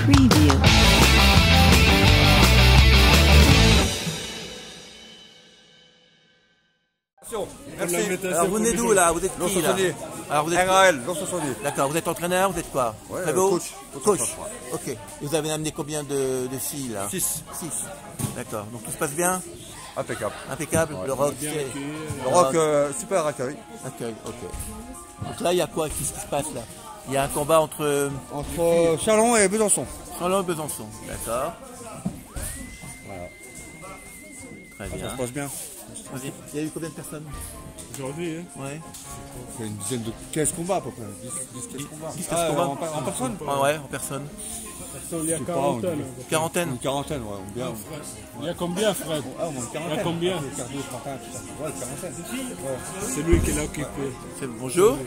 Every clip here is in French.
Preview. Merci. Alors vous venez d'où là? Vous êtes qui là? Alors vous êtes RAL, Jean Sassoni. D'accord, vous êtes entraîneur, vous êtes quoi? Ouais, Très beau. coach. Coach. Ok. Et vous avez amené combien de filles là? 6. 6. D'accord. Donc tout se passe bien? Impeccable. Impeccable. Ouais. Le rock, Le rock, super accueil. accueil. Ok. Donc là, il y a quoi? Qu'est-ce qui se passe là? Il y a un combat entre Entre Chalon et Besançon. Chalon et Besançon. D'accord. Voilà. Très bien. Ça se passe bien. Vas-y. Il y a eu combien de personnes? Aujourd'hui, hein. Ouais. C'est une dizaine de 15 combats à peu près. 10-15 combats. 10 combats. En personne? Ouais, en personne. Il y a quarantaine. Quarantaine. Une quarantaine, ouais. Bien. Il y a combien, Fred? Ah, au moins une Il quarantaine. y a combien? Le cardio ce matin, tout ça. Ouais, une quarantaine. C'est lui qui l'a occupé. Bonjour.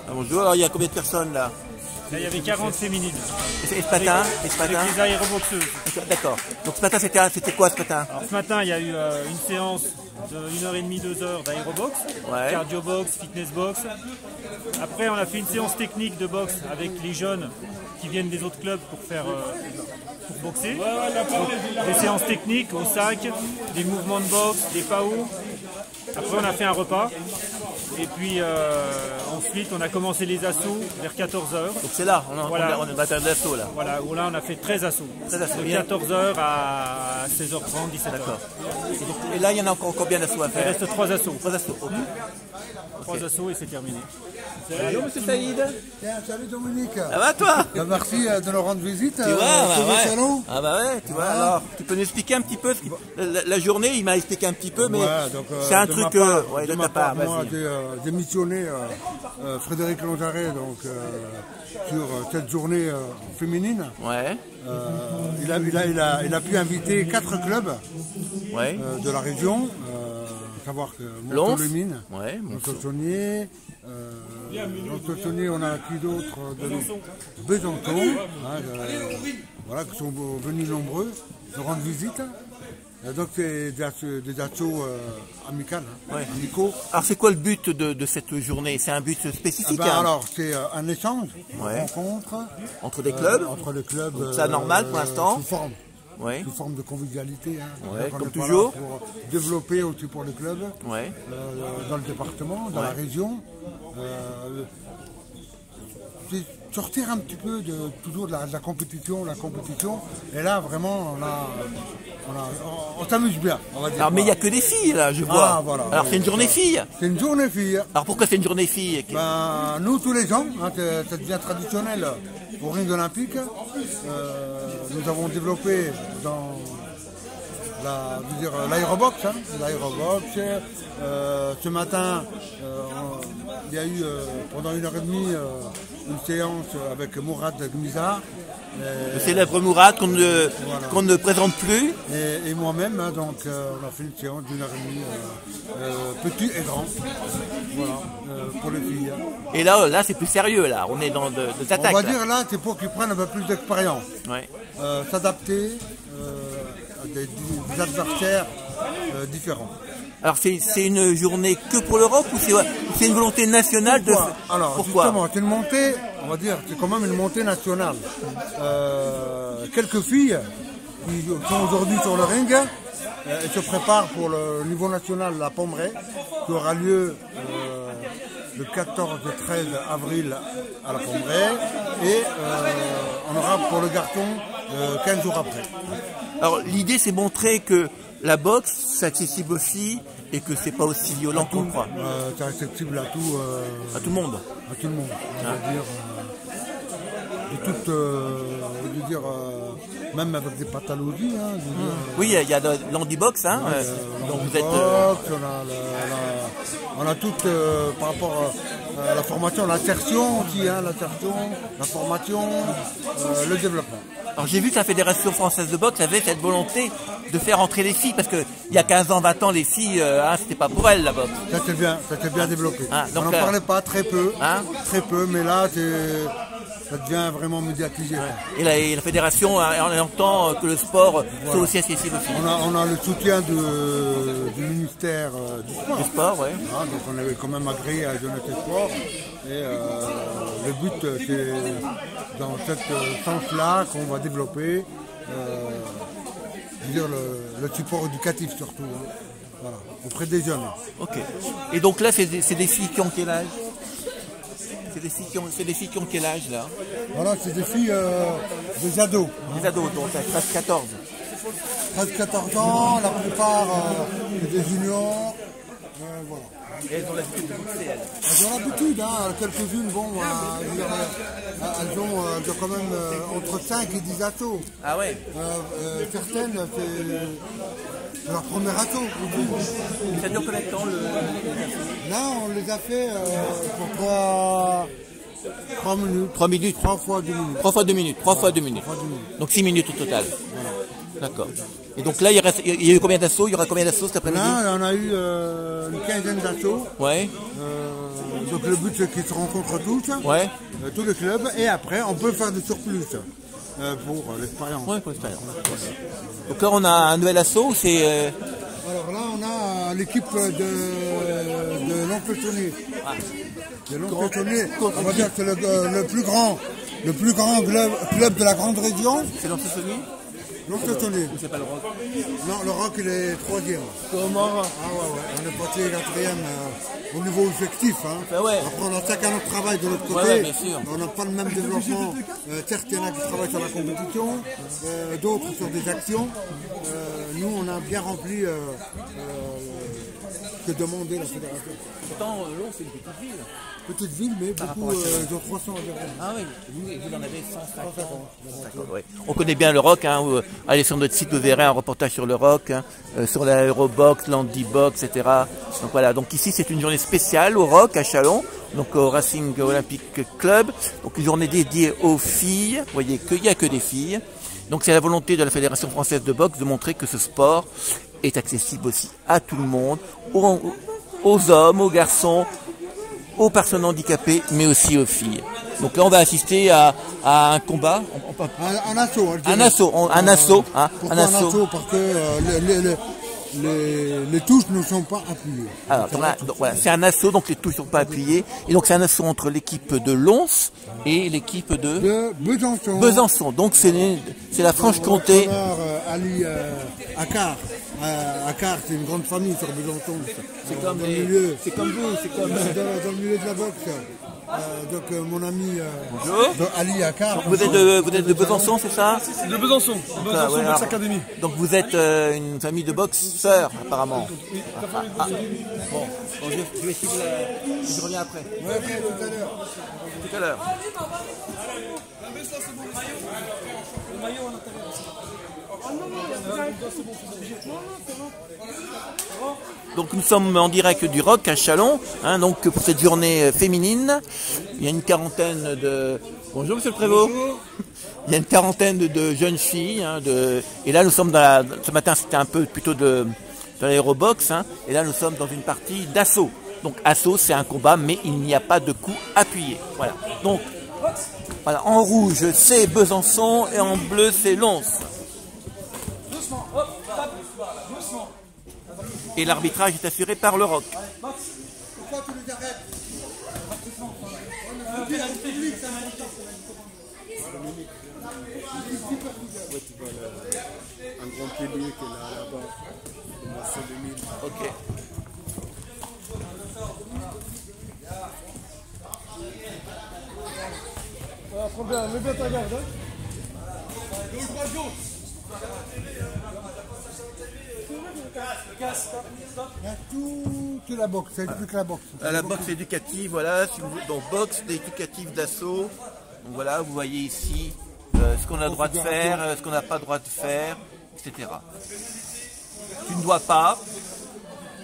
Ah, bonjour. Alors il y a combien de personnes là? Là, il y avait 40 féminines. Et ce matin? Et ce matin? Avec les aéroboxeuses. D'accord. Donc ce matin c'était quoi ce matin? Alors, ce matin, il y a eu une séance de 1h30, 2 heures d'aérobox, Ouais. cardiobox, fitnessbox. Après, on a fait une séance technique de boxe avec les jeunes qui viennent des autres clubs pour faire pour boxer. Donc, des séances techniques au sac, des mouvements de boxe, des PAO. Après, on a fait un repas. Et puis ensuite, on a commencé les assauts vers 14h. Donc c'est là, Voilà. on est bataille d'assaut là. Voilà, où là, on a fait 13 assauts. 13 assauts. De 14h à 16h30, 17h. D'accord. Et là il y en a encore combien d'assauts à Il faire? reste 3 assauts. 3 assauts. Ok. 3 assauts et c'est terminé. Allô monsieur Saïd? Tiens, salut Dominique. Ça va toi? Bah, merci de nous rendre visite. Tu vois, bah sur le ouais. salon. Ah bah ouais, tu vois, alors, tu peux nous expliquer un petit peu la journée, il m'a expliqué un petit peu, mais Ouais, donc, c'est un de truc, ma part, ouais, de ma ta part, part, moi, vas-y. j'ai missionné Frédéric Longaret donc, sur cette journée féminine. Ouais, Il a pu inviter 4 clubs ouais, de la région, à savoir que Lons, Monceau-le-Mine, ouais, Monceau-Saunier, Monceau-Saunier, on a qui d'autre Besançon, voilà, qui sont venus nombreux nous rendre visite. Donc c'est des assos amicaux, Ouais. amicaux. Alors c'est quoi le but de cette journée? C'est un but spécifique hein, Alors c'est un échange, Ouais. une rencontre entre des clubs? entre les clubs. Donc, ça, normal pour l'instant. Ouais, Sous forme de convivialité. Hein. Ouais, Donc, on comme est pas là toujours. pour développer aussi pour les clubs ouais, dans le département, dans Ouais. la région. C'est sortir un petit peu toujours de la compétition, Et là vraiment on s'amuse bien, on va dire. alors mais il n'y a que des filles là, je vois. Ah, voilà. Alors Oui, c'est une journée ça. fille. C'est une journée fille. Alors pourquoi c'est une journée fille? Ben, nous tous les ans, hein, ça devient traditionnel au ring olympique. Nous avons développé dans l'aérobox. Ce matin, il y a eu pendant 1h30 une séance avec Mourad Gmizar. Le célèbre Mourad qu'on ne présente plus. Et moi-même, hein, donc on a fait une séance d'1h30, petit et grand, voilà, pour les filles. Hein. Et là c'est plus sérieux là, on est dans des attaques. On va là. dire là, c'est pour qu'ils prennent un peu plus d'expérience, Ouais. s'adapter à des adversaires différents. Alors c'est une journée que pour l'Europe ou c'est une volonté nationale Pourquoi de... Alors Pourquoi? justement, c'est une montée, on va dire, c'est quand même une montée nationale. Quelques filles qui sont aujourd'hui sur le ring et se préparent pour le niveau national, la Pommeraye, qui aura lieu le 14 et 13 avril à la Pommeraye. Et on aura pour le garçon 15 jours après. Alors l'idée c'est montrer que la boxe c'est accessible aux filles et que c'est pas aussi violent qu'on croit. C'est accessible à tout À tout le monde. on va dire, de toute, je veux dire, même avec des pathologies. Hein, je veux dire, Oui, il y a l'handibox, hein, donc vous êtes... boxe, on a tout par rapport à la formation, l'insertion aussi, hein, la formation, le développement. Alors j'ai vu que la Fédération française de boxe avait cette volonté de faire entrer les filles, parce qu'il y a 15 ans, 20 ans, les filles, c'était pas pour elles la boxe. Ça s'est bien développé. Ah, donc, on n'en parlait pas très peu, hein, mais là, ça devient vraiment médiatisé. Ouais. Et la fédération entend que le sport soit aussi accessible aussi. On a le soutien du ministère du sport. Du sport, ouais. Ah, donc on avait quand même agréé à Jeunesse et Sport. Et le but, c'est dans ce sens-là qu'on va développer je veux dire, le support éducatif surtout. Hein. Voilà, auprès des jeunes. Ok. Et donc là, c'est des filles qui ont quel âge? C'est des filles qui ont quel âge là? Voilà, c'est des filles, des ados. Des ados, donc à 13-14. 13-14 ans, la plupart des juniors. Voilà. Et elles ont l'habitude de boxer, elles. Elles ont l'habitude, hein. Quelques-unes, bon, elles ont quand même entre 5 et 10 assos. Ah ouais. Certaines, c'est leur premier assaut. Ça dure combien de temps Là, on les a fait pour 3 minutes. 3 minutes. 3 fois 2 minutes. 3 fois 2 minutes. 3 fois 2 minutes. Donc 6 minutes au total. Voilà. D'accord. Et donc là, il y a eu combien d'assauts? Il y aura combien d'assauts cet après-midi? Là, on a eu une quinzaine d'assauts. Ouais. Donc le but, c'est qu'ils se rencontrent tous, Ouais. tous les clubs, et après, on peut faire des surplus pour l'expérience. Ouais, pour l'expérience. Donc là, on a un nouvel assaut ou c'est... Alors là, on a l'équipe de l'Oncle Tony. De l'Oncle Tony, on va dire que c'est le plus grand club de la grande région. C'est l'Oncle Tony? L'Oncle Tony. C'est pas le Rock? Non, le Rock, il est 3e. Comment? Ah ouais, on est passé 4e au niveau effectif. Hein. Ben ouais. Après, on a chacun notre travail de l'autre côté. Ouais, bien sûr. On n'a pas le même développement. Certes, il y en a qui travaillent sur la compétition, d'autres sur des actions. Nous, on a bien rempli ce que demandait la fédération. Pourtant, Lons, c'est une petite ville. Petite ville, mais beaucoup, ils ont 300 environ. Ah oui, vous en avez 150. Ouais. On connaît bien le Rock, hein, allez sur notre site, vous verrez un reportage sur le Rock, hein, sur l'aérobox, l'handibox, etc. Donc voilà, donc ici c'est une journée spéciale au Rock, à Châlons, donc au Racing Olympique Club, donc une journée dédiée aux filles, vous voyez qu'il n'y a que des filles. Donc c'est la volonté de la Fédération française de boxe de montrer que ce sport est accessible aussi à tout le monde, aux hommes, aux garçons, aux personnes handicapées, mais aussi aux filles. Donc là, on va assister à un combat. Un assaut. Un assaut. Un assaut. Hein, pourquoi un assaut? Parce que les touches ne sont pas appuyées. Alors, donc, voilà, c'est un assaut, donc les touches ne sont pas appuyées. Et donc, c'est un assaut entre l'équipe de Lons et l'équipe de Besançon. Besançon. Donc, c'est la Franche-Comté. Ali Akar. Akar, c'est une grande famille sur Besançon. C'est comme dans le milieu. C'est comme vous, c'est comme... Dans le milieu de la boxe. Donc mon ami Ali Akar. Vous êtes de Besançon, c'est ça? De Besançon, Besançon Boxe Academy. Donc vous êtes une famille de boxeurs apparemment. Bon, je vais essayer je reviens après. Ouais, tout à l'heure. Tout à l'heure. Donc nous sommes en direct du Rock à Châlons, hein, donc pour cette journée féminine. Il y a une quarantaine de... Bonjour Monsieur le Prévost. Bonjour. Il y a une quarantaine de jeunes filles, hein, et là nous sommes ce matin c'était un peu plutôt de l'aérobox, hein, et là nous sommes dans une partie d'assaut. Donc assaut c'est un combat mais il n'y a pas de coup appuyé. Voilà. Donc voilà, en rouge c'est Besançon et en bleu c'est Lons. Et l'arbitrage est assuré par le Rock. Pourquoi tu les arrêtes? Un grand public qui est là-bas. Ok. Prends bien, mets bien ta garde. Toute la boxe, c'est plus que la boxe. La boxe éducative, voilà, si vous voulez, donc boxe éducative d'assaut. Donc voilà, vous voyez ici ce qu'on a le droit de faire, ce qu'on n'a pas le droit de faire, etc. Tu ne dois pas,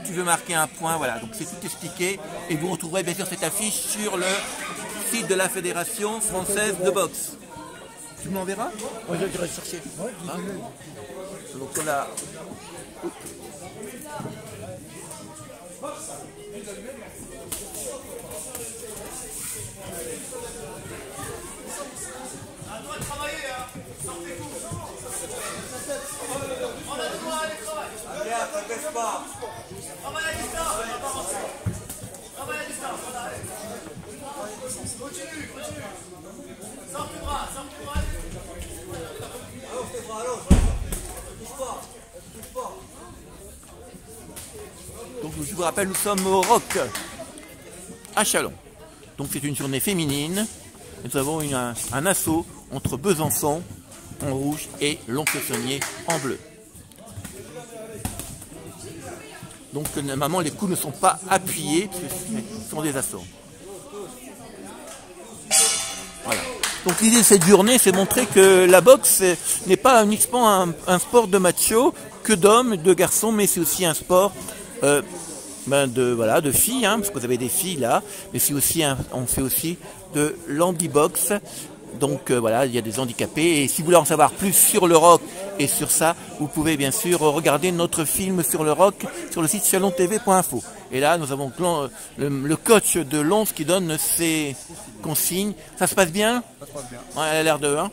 tu veux marquer un point, voilà, donc c'est tout expliqué. Et vous retrouverez bien sûr cette affiche sur le site de la Fédération française de boxe. Tu me l'enverras? Moi je vais chercher. Hein, donc on a... Donc je vous rappelle, nous sommes au Rock à Châlons. Donc c'est une journée féminine. Nous avons un assaut entre Besançon en rouge et Lons-le-Saunier en bleu. Donc normalement les coups ne sont pas appuyés, parce que ce sont des assauts. Voilà. Donc l'idée de cette journée, c'est montrer que la boxe n'est pas uniquement un sport de macho, que d'hommes, de garçons, mais c'est aussi un sport de filles, hein, parce que vous avez des filles là, mais c'est aussi on fait aussi de l'handibox. Donc voilà, il y a des handicapés. Et si vous voulez en savoir plus sur le rock et sur ça, vous pouvez bien sûr regarder notre film sur le rock sur le site chalontv.info. Et là, nous avons le coach de Lons qui donne ses consignes. Ça se passe bien? Ça se passe bien. Ouais, elle a l'air de... Hein.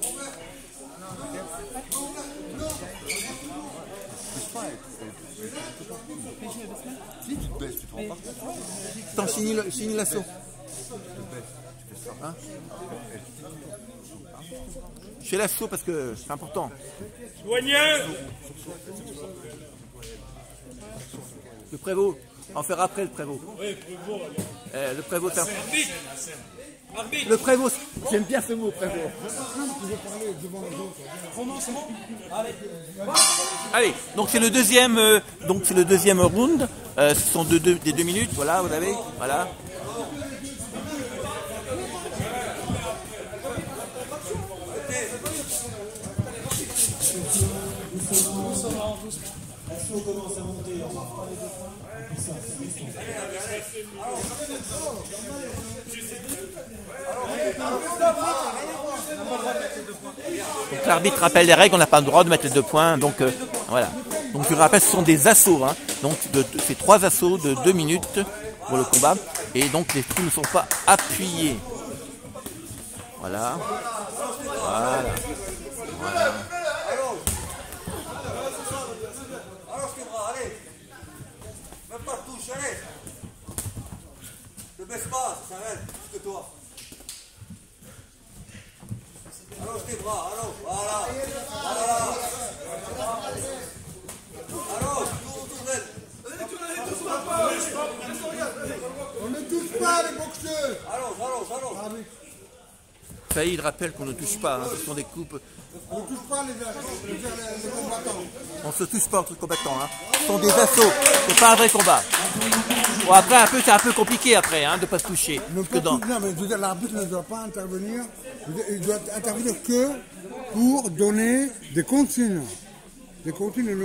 Si tu te baisses, tu te rends pas compte. Attends, finis l'assaut. Hein? Je fais l'assaut parce que c'est important. Soigneux. Le prévôt, on en fera après le prévôt. Oui, prévôt. Le prévôt, c'est Arbitre. Arbitre. le prévôt, j'aime bien ce mot, prévôt. Allez, donc c'est le deuxième, round. Ce sont des 2 minutes. Voilà, vous avez, voilà. Donc l'arbitre rappelle les règles, on n'a pas le droit de mettre les 2 points, donc voilà. Donc je rappelle, ce sont des assauts, hein. Donc c'est 3 assauts de 2 minutes pour le combat, et donc les coups ne sont pas appuyés. Voilà. Voilà. Voilà. Même pas touche, allez. Ne baisse pas, ça s'arrête, plus que toi. Allonge tes bras, allonge, voilà. Voilà. Allonge, tourne d'elle. On ne touche pas les boxeurs. Allonge. Saïd rappelle qu'on ne touche pas, hein. Ce sont des coupes. On ne touche pas les combattants. On ne se touche pas entre combattants, hein. Ce sont des assauts, c'est pas un vrai combat. Bon, après, c'est un peu compliqué après, hein, de ne pas se toucher. Non, mais je veux dire, l'arbitre ne doit pas intervenir. Il doit intervenir que pour donner des consignes. Des consignes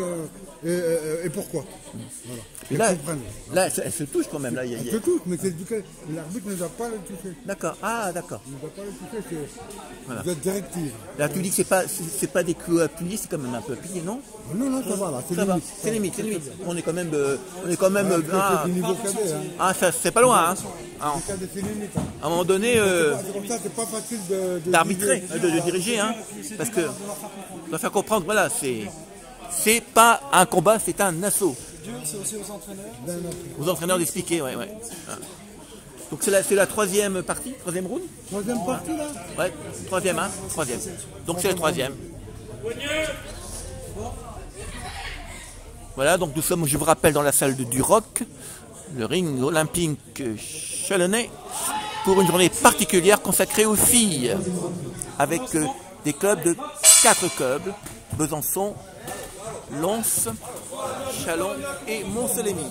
et pourquoi. Voilà. Là, elle se touche quand même. Là, Elle se touche, mais l'arbitre ne doit pas le toucher. D'accord. Ah, d'accord. Il ne doit pas le toucher, Voilà. c'est une directive. Là, tu dis que c'est pas des coups appuyés, c'est quand même un peu appuyé, non? Non, ça va là. Ça va. C'est limite. On est quand même. C'est du niveau cadet. Hein. Ah, ça, c'est pas loin, hein. Ah, C'est limite. Hein. à un moment donné, C'est comme ça, c'est pas facile de d'arbitrer, de diriger, hein. Parce que on doit faire comprendre, voilà, c'est pas un combat, c'est un assaut. C'est aussi aux entraîneurs. Aux entraîneurs d'expliquer, ouais. Ah. Donc c'est la 3e partie, 3e round. 3e partie là. Ouais, 3e, hein, 3e. Donc c'est la 3e. Voilà, donc nous sommes, je vous rappelle, dans la salle du Rock, le ring olympique chalonnais, pour une journée particulière consacrée aux filles, avec des clubs de 4 clubs, Besançon, Lons, Châlons et Montceau-les-Mines.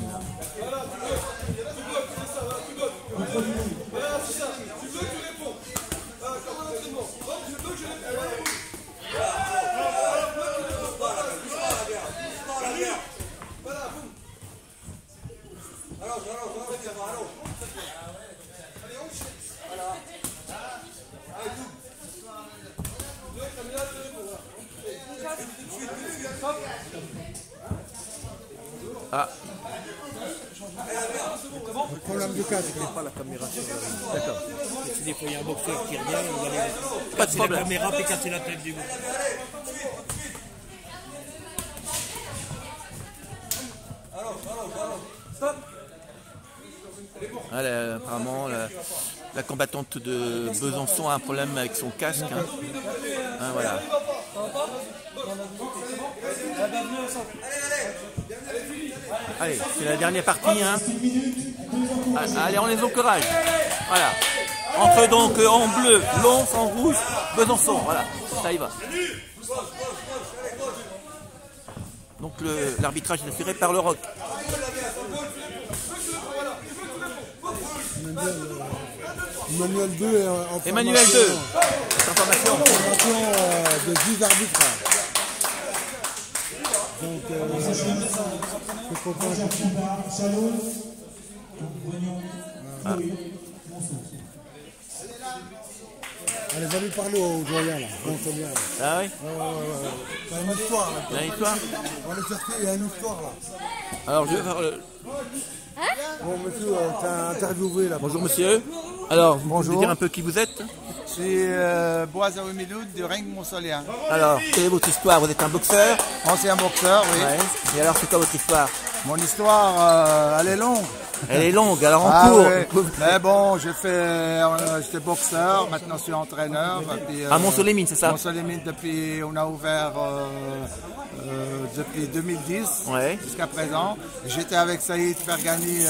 Ah. Le problème du casque. Pas la caméra. D'accord. si des fois il y a un boxeur qui revient, on va aller Pas de casser la problème. caméra et casser la tête du boxeur. Voilà, apparemment, la combattante de Besançon a un problème avec son casque. Hein. Hein, voilà. Allez, c'est la dernière partie. Hein. Allez, on les encourage. Voilà. Entre donc en bleu, Lons, en rouge, Besançon. Voilà, ça y va. Donc l'arbitrage est assuré par le ROC. Emmanuel 2 est en Emmanuel 2. formation de 10 arbitres. Donc, c'est pour Allez, va lui parler au doyen là. Ah oui. Il y a une histoire là. Il y a une histoire. On va aller chercher, il y a une histoire là. Alors je vais faire le... Bon monsieur, t'as interviewé là. Bonjour monsieur. Alors, vous Bonjour. pouvez dire un peu qui vous êtes? Je suis Boazaoui Miloud du Ring Montsolien. Alors, quelle est votre histoire? Vous êtes un boxeur? Ancien boxeur, oui. Ouais. Et alors, c'est quoi votre histoire? Mon histoire, elle est longue. Elle est longue, alors en cours. Oui. Mais bon, j'étais boxeur, maintenant je suis entraîneur. Puis, À Montsolémine, c'est ça? Montsolémine, depuis, on a ouvert depuis 2010 Ouais. jusqu'à présent. J'étais avec Saïd Fergani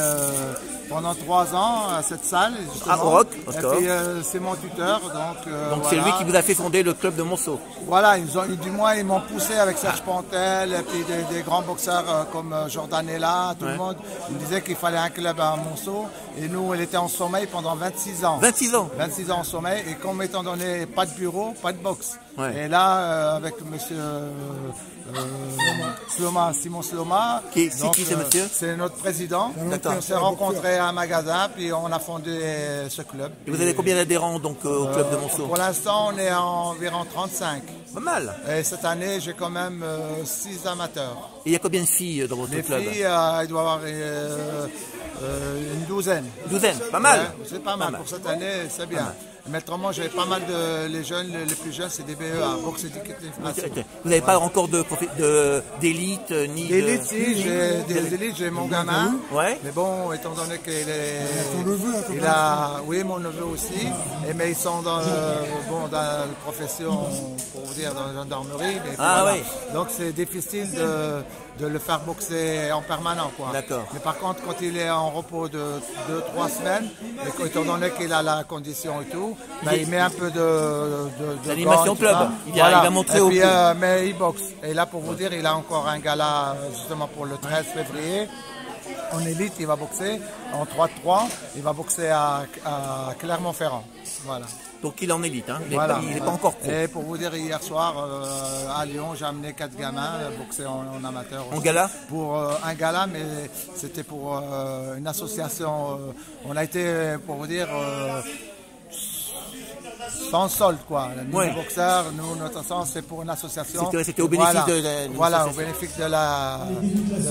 pendant 3 ans à cette salle. Justement. Ah, au ROC, et d'accord. puis c'est mon tuteur. Donc c'est voilà. lui qui vous a fait fonder le club de Monceau. Voilà, du moins ils m'ont poussé avec Serge Pontel et puis des grands boxeurs comme Jordanella, tout le monde. Ils me disaient qu'il fallait un club à Monceau et nous, elle était en sommeil pendant 26 ans. 26 ans? 26 ans en sommeil et comme étant donné pas de bureau, pas de boxe. Ouais. Et là, avec monsieur Simon Sloma. C'est qui ce monsieur? C'est notre président. D'accord. On s'est rencontrés à un magasin puis on a fondé ce club. Et vous avez combien d'adhérents donc au club de Monceau? Pour l'instant, on est à environ 35. Pas mal. Et cette année, j'ai quand même 6 amateurs. Et il y a combien de filles dans votre Les club? filles, il doit y avoir une douzaine. Une douzaine, pas mal. Ouais, c'est pas mal. Pour cette année, c'est bien. Mais autrement, j'avais pas mal les jeunes, les plus jeunes, c'est des BEA, boxe éducative. Vous n'avez pas encore d'élite ni d'élite, de... si, j'ai des élites, j'ai mon gamin. Ouais. Mais bon, étant donné qu'il est. Ton neveu, hein, il a, oui, mon neveu aussi. Mais ils sont dans la profession, pour vous dire, dans la gendarmerie. Mais Ah voilà. oui. Donc c'est difficile de le faire boxer en permanent, quoi. D'accord. Mais par contre, quand il est en repos de 2-3 semaines, et étant donné qu'il a la condition et tout, ben, il met un peu de L'animation gants, club. tout ça. Il va montrer et au puis, club. mais il boxe. Et là, pour vous dire, il a encore un gala justement pour le 13 février. En élite, il va boxer en 3-3. Il va boxer à Clermont-Ferrand. Voilà. Donc il est en élite, hein. Il n'est pas encore pro. Et pour vous dire, hier soir, à Lyon, j'ai amené 4 gamins boxer en amateur. En aussi. gala? Pour un gala, mais c'était pour une association. On a été, pour vous dire, sans solde, quoi. Nous, les boxeurs, notre sens, c'est pour une association. C'était au bénéfice de la... Voilà, au bénéfice de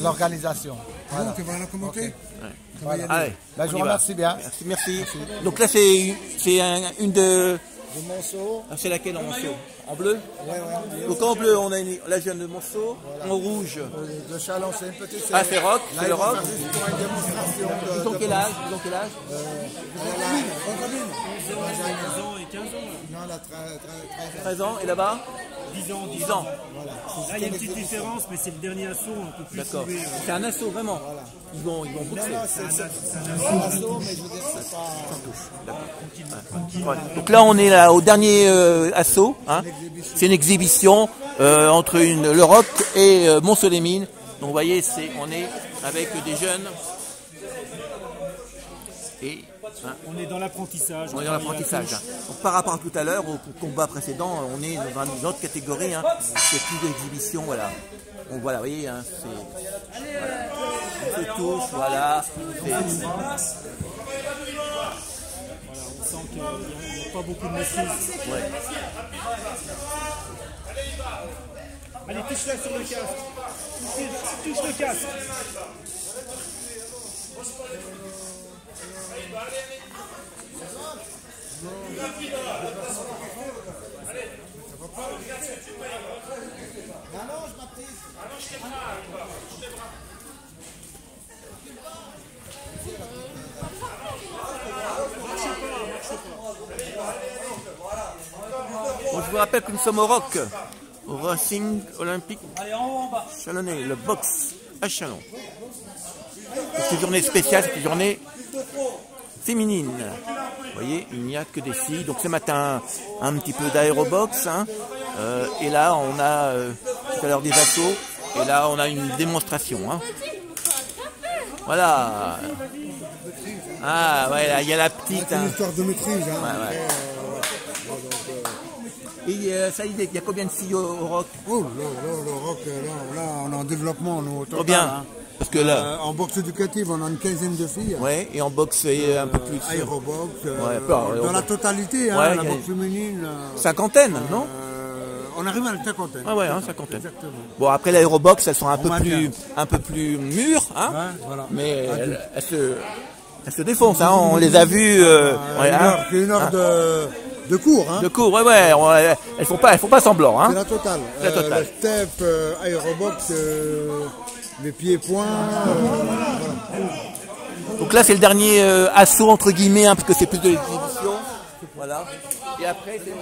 l'organisation. Voilà. Tu vas la commenter? Ouais. Voilà. Allez, je vous remercie bien. Merci. Donc là, c'est une de... De Monceau. Ah, c'est laquelle en Monceau? En bleu? Ouais. Donc en bleu, on a la jeune de Monceau. Voilà. En rouge. De Chalon, c'est une petite série. Ah, c'est rock. Là, ils vont faire juste pour une démonstration. Ils ont quel âge? 11 ans et 15 ans. Non, elle a 13 ans. Et là-bas? 10 ans. 10 ans. Voilà. Là, il y a une petite différence, mais c'est le dernier assaut. On peut plus D'accord. trouver. C'est un assaut, vraiment. Voilà. Ils vont boxer. C'est un assaut, mais je veux dire, c'est pas... Ouais. Donc là, on est là au dernier assaut. Hein. C'est une exhibition entre le ROC et Montsolémine. Donc vous voyez, on est avec des jeunes. Et on est dans l'apprentissage. On est dans l'apprentissage. Donc par rapport à tout à l'heure, au combat précédent, on est dans une autre catégorie. Hein. C'est plus d'exhibition, voilà. Donc voilà, vous voyez, hein, voilà. On se touche, voilà. On sent qu'il n'y a pas beaucoup de maîtrise. Ouais. Allez, touche-la sur le casque. Touche le casque. Bon, je vous rappelle que nous sommes au ROC, au Racing Olympique Chalonnais, le box à Chalon. C'est une journée spéciale, c'est une journée féminine. Vous voyez, il n'y a que des filles. Donc ce matin, un petit peu d'aérobox. Hein. Et là, on a tout à l'heure des assauts. Et là, on a une démonstration. Hein. Voilà. Ah, ouais, là, il y a la petite. C'est une histoire de maîtrise. Hein. Ouais, ouais. Et ça y est, il y a combien de filles au ROC? Oh, le ROC, là, on est en développement, nous, au total. Combien hein. Parce que là... en boxe éducative, on a une quinzaine de filles. Ouais, et en boxe, un peu plus... Aérobox, dans la totalité, hein, ouais, la boxe féminine. Cinquantaine, non? On arrive à la cinquantaine. Ah ouais, hein, cinquantaine. Exactement. Bon, après l'aérobox, elles sont un peu plus mûres, hein, ouais, voilà. Mais elles se défoncent, hein, on les a vues... c'est une heure de cours, hein. De cours, ouais, elles font pas semblant, hein. C'est la totale. Le step, aérobox, les pieds-points, voilà. Donc là, c'est le dernier assaut, entre guillemets, hein, parce que c'est plus de l'exhibition. Voilà. Et après, c'est...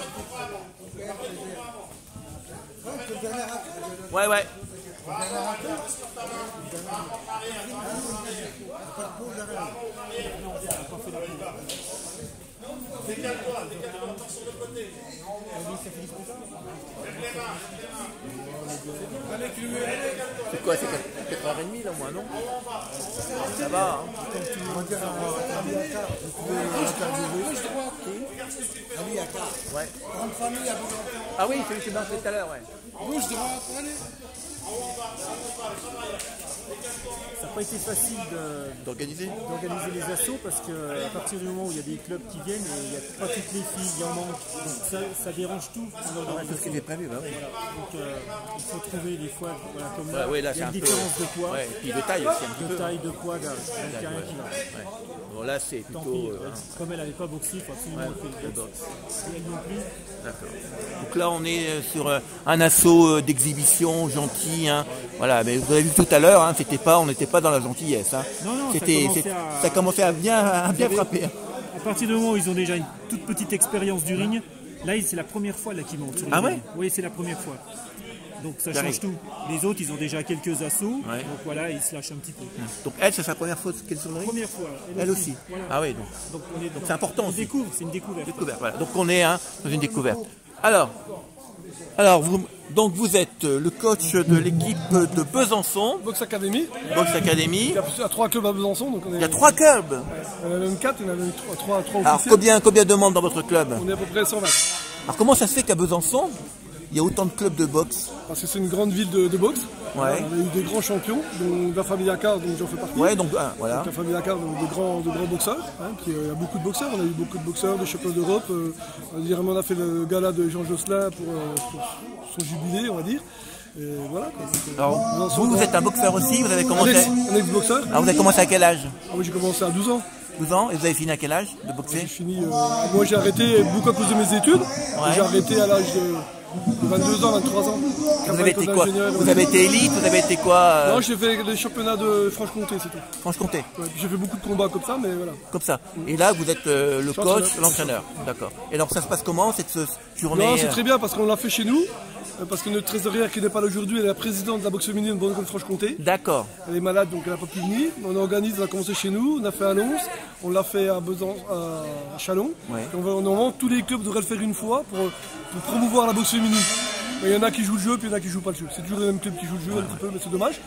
Ouais, ouais. C'est quoi, c'est 4h30 là, moi, non? Ça va, hein. Ouais. Ah oui, celui qui m'a fait tout à l'heure, ouais. Ça n'a pas été facile d'organiser les assauts parce qu'à partir du moment où il y a des clubs qui viennent, il n'y a pas toutes les filles, il y en manque. Donc ça dérange tout. C'est ce qui est prévu, bah oui. Voilà. Donc il faut trouver des fois, voilà, comme là, ouais, là, il y a une différence de poids. Ouais, et puis de taille aussi un petit peu. De taille, de poids, d'âge. Donc il n'y a rien qui va. Ouais. Bon là c'est plutôt... Tant pis, comme elle n'avait pas boxé, il faut absolument le boxe. Et elle non plus. D'accord. Donc là on est sur un assaut d'exhibition gentil, hein. Voilà, mais vous avez vu tout à l'heure, hein, on n'était pas dans la gentillesse, hein. Non, ça commençait à bien frapper. À partir du moment où ils ont déjà une toute petite expérience du ring, là c'est la première fois qu'ils montent. Ah ouais? Oui, c'est la première fois. Donc ça change tout. Les autres, ils ont déjà quelques assauts, ouais. Donc voilà, ils se lâchent un petit peu. Donc elle, c'est sa première fois qu'elle est sur le ring? Première fois. Elle aussi. Voilà. Ah oui, donc c'est important aussi. C'est une découverte. Voilà. Donc on est dans une découverte. Alors vous êtes le coach de l'équipe de Besançon. Box Academy. Box Academy. Il y a 3 clubs à Besançon. Donc il y a 3 clubs. On en a même 4, on en a même 3 Alors combien de membres dans votre club? On est à peu près 120. Alors comment ça se fait qu'à Besançon, il y a autant de clubs de boxe? Parce que c'est une grande ville de boxe. Ouais. On a eu des grands champions, dont la famille Accard, dont j'en fais partie. Ouais, donc voilà. Donc la famille Accard, de grands boxeurs. Hein, il y a beaucoup de boxeurs. On a eu beaucoup de boxeurs, de champions d'Europe. On a fait le gala de Jean Josselin pour son jubilé, on va dire. Et voilà, quoi. Alors, vous êtes un boxeur aussi, vous avez commencé... Un ex-boxeur. Alors vous avez commencé à quel âge? Moi j'ai commencé à 12 ans. 12 ans, et vous avez fini à quel âge de boxer? J'ai fini, moi j'ai arrêté beaucoup à cause de mes études. Ouais. J'ai arrêté à l'âge de 22 ans, 23 ans. Vous avez été quoi? Vous avez été élite? Vous avez été quoi? Non, j'ai fait les championnats de Franche-Comté, c'est tout. Franche-Comté? Ouais, j'ai fait beaucoup de combats comme ça, mais voilà. Comme ça. Et là, vous êtes le coach, l'entraîneur. D'accord. Et alors, ça se passe comment cette journée? Non, c'est très bien parce qu'on l'a fait chez nous. Parce que notre trésorière qui n'est pas là aujourd'hui, elle est la présidente de la boxe féminine de Bourgogne-Franche-Comté. D'accord. Elle est malade, donc elle n'a pas pu venir. On a commencé chez nous, on a fait à Lons, on l'a fait à Chalon. Ouais. Normalement, tous les clubs devraient le faire une fois pour promouvoir la boxe féminine. Mais il y en a qui jouent le jeu, puis il y en a qui ne jouent pas le jeu. C'est toujours les mêmes clubs qui jouent le jeu, un petit peu, mais c'est dommage.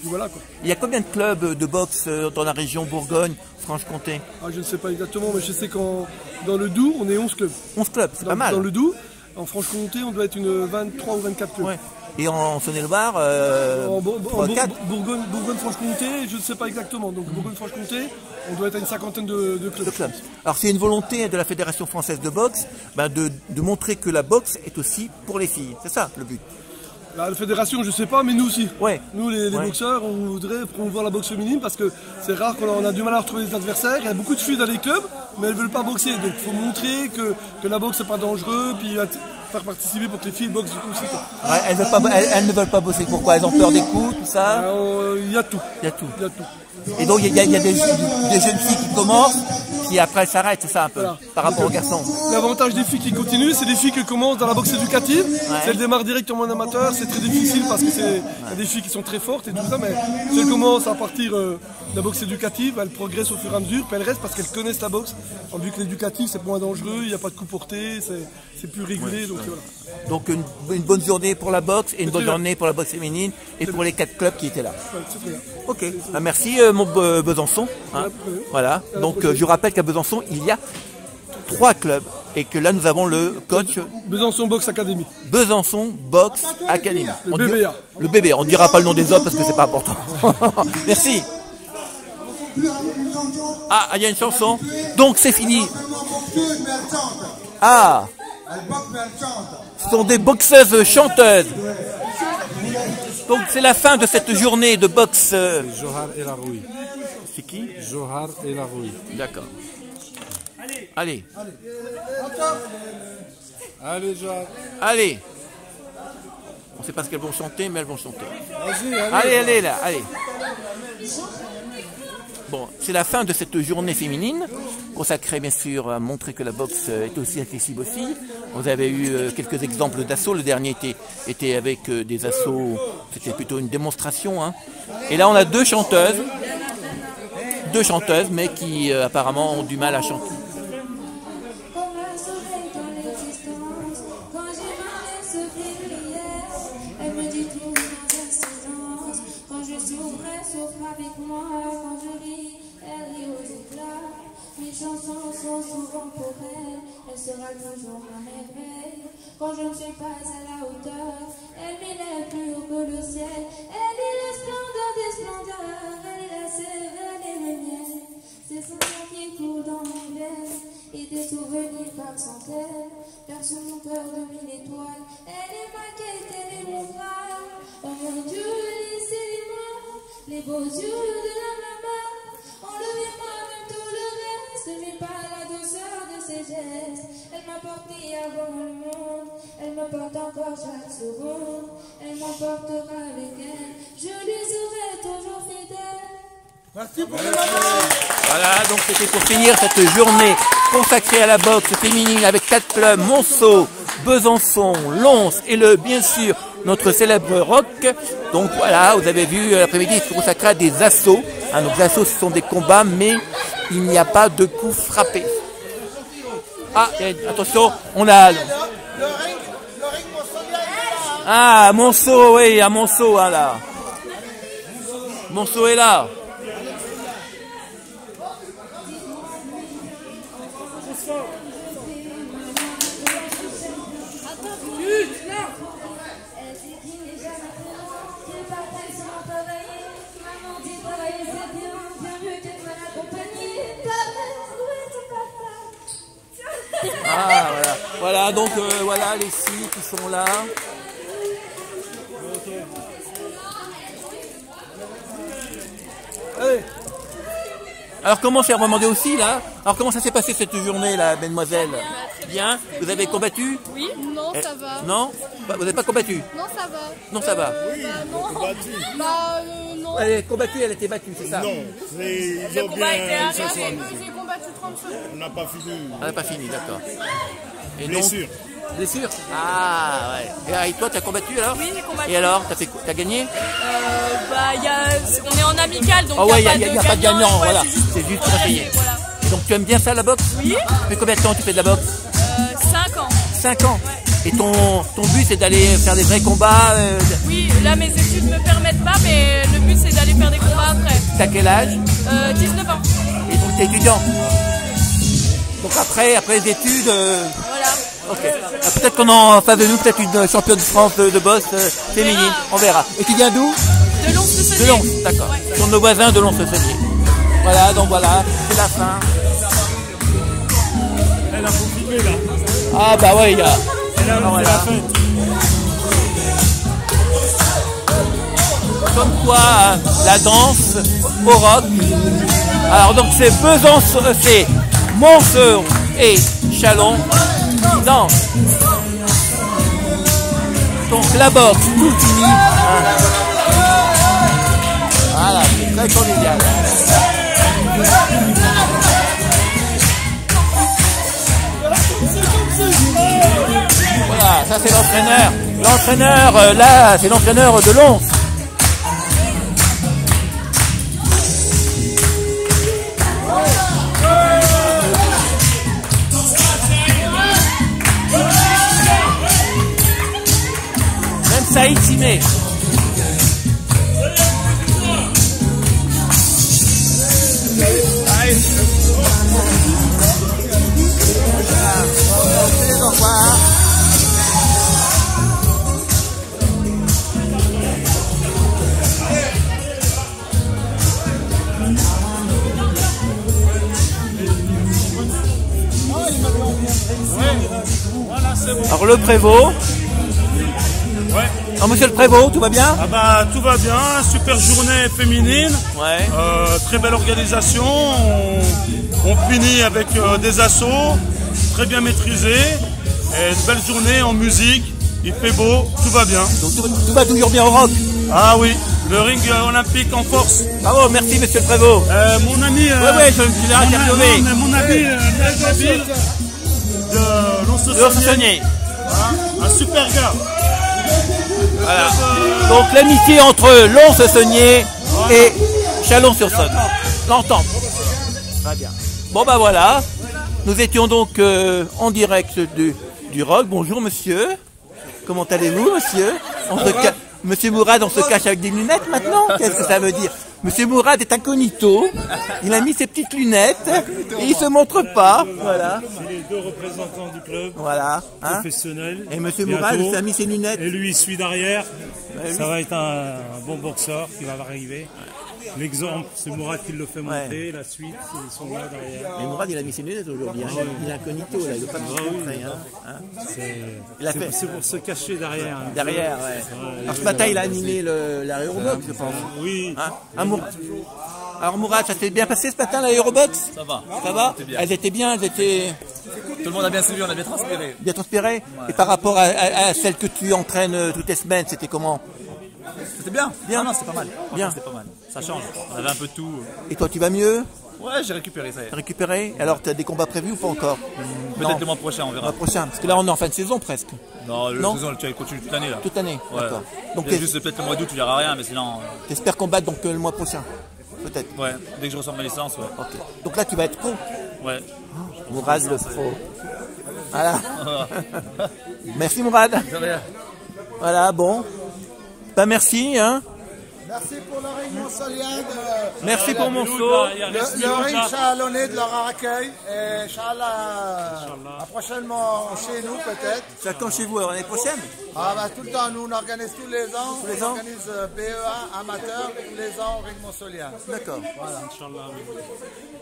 Et voilà, quoi. Il y a combien de clubs de boxe dans la région Bourgogne-Franche-Comté? Je ne sais pas exactement, mais je sais qu'dans le Doubs, on est 11 clubs. 11 clubs, c'est pas mal. Dans le Doubs. En Franche-Comté, on doit être une 23 ou 24 clubs. Ouais. Et en Saône-et-Loire, en Bourgogne-Franche-Comté, je ne sais pas exactement. Donc Bourgogne-Franche-Comté, on doit être à une cinquantaine de clubs. Alors c'est une volonté de la Fédération française de boxe de montrer que la boxe est aussi pour les filles. C'est ça le but. La fédération, je sais pas, mais nous aussi. Ouais. Nous, les boxeurs, on voudrait promouvoir la boxe féminine parce que c'est rare qu'on a du mal à retrouver des adversaires. Il y a beaucoup de filles dans les clubs, mais elles veulent pas boxer. Donc il faut montrer que la boxe c'est pas dangereux, puis faire participer pour que les filles boxent aussi. Ouais, elles ne veulent pas bosser. Pourquoi? Elles ont peur des coups, tout ça? Il y a tout. Il y a tout. Il y a tout. Et donc il y a des jeunes filles qui commencent, qui après s'arrêtent, c'est ça un peu, voilà. Par rapport aux garçons. L'avantage des filles qui continuent, c'est des filles qui commencent dans la boxe éducative. Ouais. Si elles démarrent directement en amateur, c'est très difficile parce que c'est des filles qui sont très fortes et tout ça, mais si elles commencent à partir de la boxe éducative, elles progressent au fur et à mesure, puis elles restent parce qu'elles connaissent la boxe. Vu que l'éducatif c'est moins dangereux, il n'y a pas de coup porté, c'est plus régulé. Donc, voilà. Donc une bonne journée pour la boxe et une bonne journée pour la boxe féminine et pour les 4 clubs qui étaient là. Ouais, c'est très bien. Ok, bah, merci mon Besançon. Hein. Voilà, donc je vous rappelle qu'à Besançon il y a 3 clubs et que là nous avons le coach Besançon Box Academy. Besançon Box Academy. Le BBA. Le BBA, on ne dira pas le nom des autres parce que c'est pas important. Merci. Ah, il y a une chanson. Donc c'est fini. Ah, ce sont des boxeuses chanteuses. Donc c'est la fin de cette journée de boxe. Johar El Aroui. C'est qui? Johar El Aroui. D'accord. Allez. Allez, Johar. Allez. On ne sait pas ce qu'elles vont chanter, mais elles vont chanter. Vas-y, allez là, allez. Bon, c'est la fin de cette journée féminine, consacrée bien sûr à montrer que la boxe est aussi accessible aux filles. Vous avez eu quelques exemples d'assauts. Le dernier était avec des assauts, c'était plutôt une démonstration. Hein. Et là, on a deux chanteuses, mais qui apparemment ont du mal à chanter. Elle sera toujours un merveille. Quand je ne suis pas à la hauteur, elle m'élève plus haut que le ciel. Elle est la splendeur des splendeurs, elle est la sève des lumières. C'est son nom qui coule dans mes veines, et des souvenirs par centaines. Perce mon cœur de 1000 étoiles, elle est ma quête, elle est mon phare. Oh mon Dieu, laissez-moi les beaux yeux de la maman. Enlevez-moi même tout le reste, mais pas la douceur de ses gestes. Elle m'a porté avant le monde, elle me porte encore chaque seconde. Elle m'emportera avec elle, je lui serai toujours fidèle. Merci pour l'amour. Voilà, donc c'était pour finir cette journée consacrée à la boxe féminine avec 4 clubs, Monceau, Besançon, Lons et bien sûr notre célèbre rock. Donc voilà, vous avez vu l'après-midi, il se consacre à des assauts. Hein, donc les assauts, ce sont des combats, mais il n'y a pas de coups frappés. Ah, attention, on a... Ah, Monceau, oui, à Monceau, hein, là. Monceau est là. Ah, voilà, donc voilà les filles qui sont là. Allez. Alors comment faire, demander aussi là. Alors comment ça s'est passé cette journée là, mademoiselle? Bien. Vous avez combattu? Oui. Non, ça va. Non? Vous n'avez pas combattu? Non, ça va. Non, ça va. Non. Non. Elle est combattue, elle était battue, c'est ça? Non, le combat était arrêté. J'ai combattu 30 secondes. On n'a pas fini. On n'a pas fini, d'accord. Blessure. Blessure? Ah ouais. Et toi, tu as combattu alors? Oui, j'ai combattu. Et alors, t'as gagné? On est en amical, donc il n'y a pas de gagnant, voilà. C'est juste pour essayer. Voilà. Donc tu aimes bien ça, la boxe? Oui. Tu fais combien de temps tu fais de la boxe? 5 ans. 5 ans? Ouais. Et ton but c'est d'aller faire des vrais combats? Oui, là mes études ne me permettent pas, mais le but c'est d'aller faire des combats après. T'as quel âge? 19 ans. Et donc t'es étudiant? Donc après les études... Voilà. Ok. Peut-être qu'on en face de nous, peut-être une championne de France de boxe féminine. On verra. Et tu viens d'où? De Lons-le-Saunier. De Lons, d'accord. Ouais. Sur nos voisins de Lons-le-Saunier. Voilà, donc voilà, c'est la fin. Elle a profité là. Ah bah ouais, il y a... C'est là où c'est la fête. Comme quoi, la danse au rock. Alors donc c'est Besançon, c'est Monceau et Chalon qui dansent. Donc la boxe, tout fini. Voilà, c'est très convivial. Voilà, ça c'est l'entraîneur. L'entraîneur, là, c'est l'entraîneur de Lons. Même Saïd s'y met. Alors le prévôt. Ouais. Alors monsieur le prévôt, tout va bien? Ah bah tout va bien, super journée féminine. Ouais. Très belle organisation. On finit avec des assauts, très bien maîtrisés. Et une belle journée en musique. Il fait beau, tout va bien. Donc tout va toujours bien au rock? Ah oui, le ring olympique en force. Bravo, merci monsieur le prévôt. Mon ami. je l'ai interviewé. Mon ami Nabil de Lons-le-Saunier. Un super gars. Voilà. Donc l'amitié entre Lons-le-Saunier et Chalon-sur-Saône. L'entente. Très bien. Bon bah voilà. Nous étions donc en direct du rock. Bonjour monsieur. Comment allez-vous monsieur? Monsieur Mourad, on se cache avec des lunettes maintenant? Qu'est-ce que ça veut dire? Monsieur Mourad est incognito, il a mis ses petites lunettes et il se montre pas. Voilà. C'est les deux représentants du club. Voilà. Hein? Professionnel. Et monsieur Mourad a mis ses lunettes. Et lui il suit derrière. Ça va être un bon boxeur qui va arriver. L'exemple, c'est Mourad qui le fait monter, la suite, ils sont là derrière. Mais Mourad, il a mis ses lunettes aujourd'hui, hein. Il est incognito, là, il ne veut pas se montrer. C'est pour se cacher derrière. Hein. Derrière, ouais. Alors ce matin, il a animé l'aérobox, je pense. Oui. Hein, alors Mourad, ça s'est bien passé ce matin, l'aérobox? Ça va. Ça va? Bien. Elles étaient bien, elles étaient... Tout le monde a bien suivi, on a bien transpiré. Bien transpiré? Ouais. Et par rapport à celle que tu entraînes toutes les semaines, c'était comment? C'était bien. Bien. Non, c'est pas mal. Bien. C'est pas mal. Ça change. On avait un peu de tout. Et toi, tu vas mieux? Ouais, j'ai récupéré ça. T'as récupéré? Alors, tu as des combats prévus ou pas encore? Peut-être le mois prochain, on verra. Le mois prochain, parce que là, on est en fin de saison presque. Non, la saison, tu continues toute l'année là. Toute l'année, ouais. D'accord. Donc, juste peut-être le mois d'août, il n'y aura rien, mais sinon. T'espères combattre donc le mois prochain? Peut-être. Ouais, dès que je reçois ma licence, ouais. Ok. Donc là, tu vas être pro? Ouais. Mourad le pro. Voilà. Merci Mourad. De rien. Voilà, bon. Ben merci, hein. Merci pour le ring monsolien. Merci pour Monceau. Le ring chalonnais de leur accueil. Et Inch'Allah, prochainement chez nous peut-être. C'est quand chez vous, alors l'année prochaine? Ah bah tout le temps, nous on organise tous les ans. Tous les on ans organise BEA amateur tous les ans au ring monsolien. D'accord. Voilà.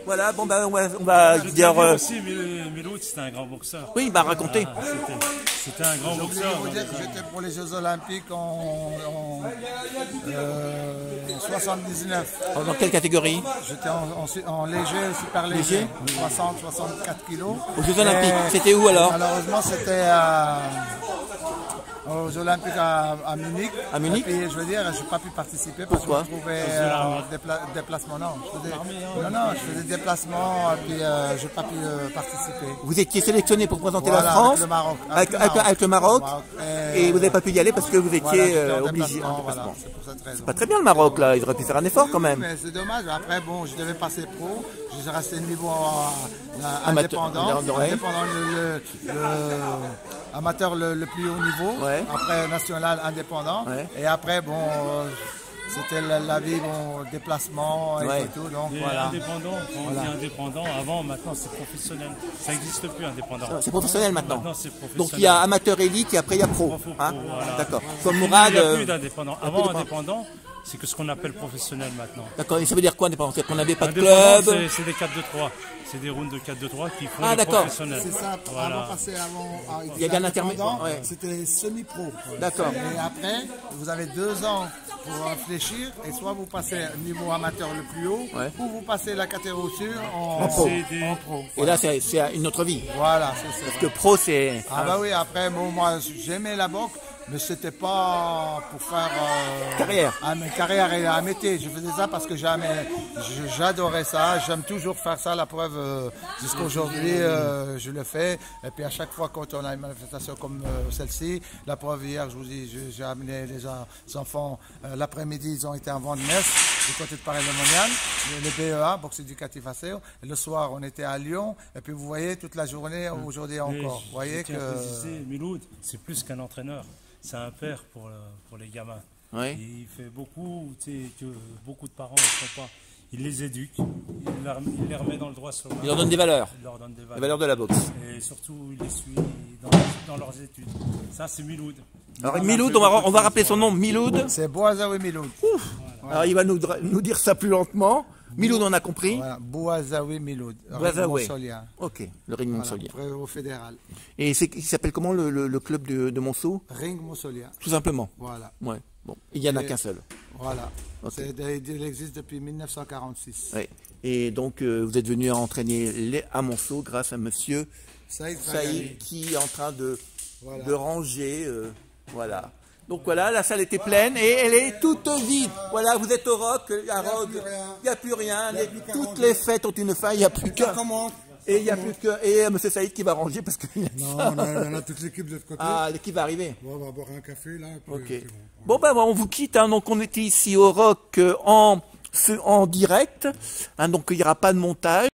Voilà, bon ben on va dire... aussi, Miloud, c'était un grand boxeur. Oui, il m'a raconté. C'était un grand boxeur. Je voulais vous dire que j'étais pour les Jeux Olympiques en 79. Dans quelle catégorie? J'étais en léger, super léger, 60-64 kilos. Aux Jeux Olympiques, c'était où alors? Malheureusement, c'était aux Olympiques à Munich. À Munich? Et je veux dire, je n'ai pas pu participer parce que je trouvais déplacement. Non, je faisais déplacement et puis je n'ai pas pu participer. Vous étiez sélectionné pour présenter voilà, la France avec le Maroc. Avec le Maroc. Et vous n'avez pas pu y aller parce que vous étiez obligé. Voilà, c'est pour cette raison. C'est pas très bien le Maroc là, ils auraient pu faire un effort quand même. Mais c'est dommage. Après, bon, je devais passer pro. Je suis resté niveau indépendant. Amateur le plus haut niveau. Ouais. Après national indépendant. Ouais. Et après, bon, c'était la vie, bon, déplacement et tout. Donc voilà. Indépendant, quand on dit indépendant, avant, maintenant c'est professionnel. Ça n'existe plus indépendant. C'est professionnel maintenant. Maintenant c'est professionnel. Donc il y a amateur élite et après il y a pro. Hein, voilà. D'accord. Comme Mourad. Il n'y a plus d'indépendant. Avant indépendant, c'est que ce qu'on appelle professionnel maintenant. D'accord. Et ça veut dire quoi indépendant? C'est qu'on n'avait pas de club. C'est des 4-2-3. C'est des rounds de 4-2-3 qui font des professionnels. C'est ça. Voilà. Il y a un intermédiaire. C'était semi-pro. D'accord. Et après, vous avez 2 ans pour réfléchir, et soit vous passez au niveau amateur le plus haut, ou vous passez la catégorie en pro. Et là, c'est une autre vie. Voilà, c'est ça. Parce que pro, c'est... Ah bah oui, après, bon, moi, j'aimais la boxe, mais c'était pas pour faire carrière et un métier. Je faisais ça parce que j'adorais ça. J'aime toujours faire ça. La preuve, jusqu'à aujourd'hui, je le fais. Et puis à chaque fois quand on a une manifestation comme celle-ci, la preuve, hier, je vous dis, j'ai amené les enfants l'après-midi, ils ont été en vente de messe du côté de Paris-le-Monial, le BEA, boxe éducative à Séo. Le soir, on était à Lyon. Et puis vous voyez, toute la journée, aujourd'hui encore. Vous voyez que Miloud, c'est plus qu'un entraîneur. C'est un père pour les gamins. Ouais. Il fait beaucoup, tu sais, que beaucoup de parents ne font pas. Il les éduque, il les remet dans le droit chemin. Il leur donne des valeurs. Il leur donne des valeurs. Les valeurs de la boxe. Et surtout, il les suit dans leurs études. Ça, c'est Miloud. Alors Miloud, on va rappeler son nom. Miloud. C'est Bouazaoui Miloud. Voilà. Alors il va nous dire ça plus lentement. Miloud, on a compris. Voilà, Bouazaoui Miloud. Bouazaoui. Ok, le ring Montsolia. Au fédéral. Et il s'appelle comment le club de Monceau? Ring Montsolia. Tout simplement. Voilà. Ouais. Bon, il n'y en a qu'un seul. Voilà. Okay. Il existe depuis 1946. Ouais. Et donc vous êtes venu entraîner à Monceau grâce à monsieur Saïd qui est en train de ranger. Voilà. Donc voilà, la salle était pleine et elle est toute vide. Voilà, vous êtes au Rock, à Rogue, il n'y a plus rien. Toutes les fêtes ont une fin, il n'y a plus qu'un. Et il n'y a plus que M. Saïd qui va ranger parce qu'il non, on a toute l'équipe de l'autre côté. Ah, l'équipe va arriver. Bon, on va boire un café là. Ok. Bon, ben on vous quitte. Hein, donc on était ici au Rock en direct. Hein, donc il n'y aura pas de montage.